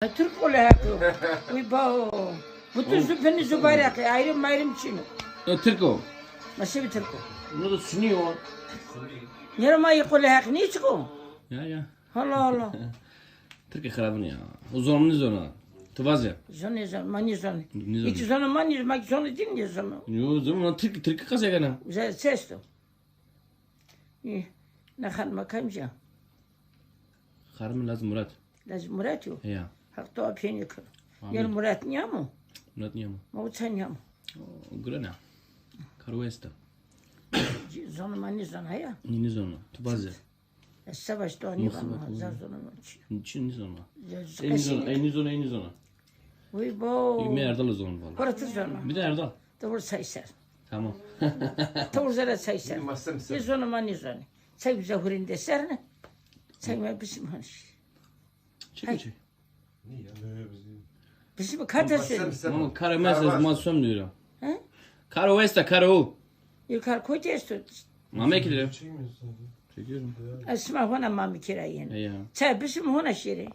Türk ola hakkı. Uy bao. Bütün zübfeni zübayrak. Ayrım çinu. Türko. Nasıl bir Türk o? Bunu da sünüyor. Yarım ayı kola hakkı. Niye çıkıyor? Ya. Allah Allah. Türkiye karabını ya. O zorunlu zona. Tuvazya. Zon, mani zon. Ne İki zonu mani, mak zonu değil mi zonu? Yo zaman Türkiye kasaya gana. Güzel ses to. Ne kan makamca. Karım lazım Murat. Lazım Murat yok. Ya. Hakta apiyen yakın. Yer Murat niye mu? Murat niye mi? Mavut sen niye mu? Grana. Karuesta. Zonu mani zon haya. Nini zona. Tuvazya. Savaş doğan yok ama zar zonu mu? Niçin ni zona? Kaşın. Aynı zona. Uy bao. Yine Erdal'ı zona valla. Koratı zonu. Bir de Erdal. Doğru sayısar. Tamam. Doğru zara sayısar. Bir zonu mani zonu. Say bize hurinde ser ne? Say bizim hanış. Çek. Bizim kardeşim. Ama karamesez masum diyor. He? Karuesta karu. Yukarı koyacağız tut. Mame kidir. Çekiyorum. Esma bana mami kirayın. Ya. Çay bizim hona şiri.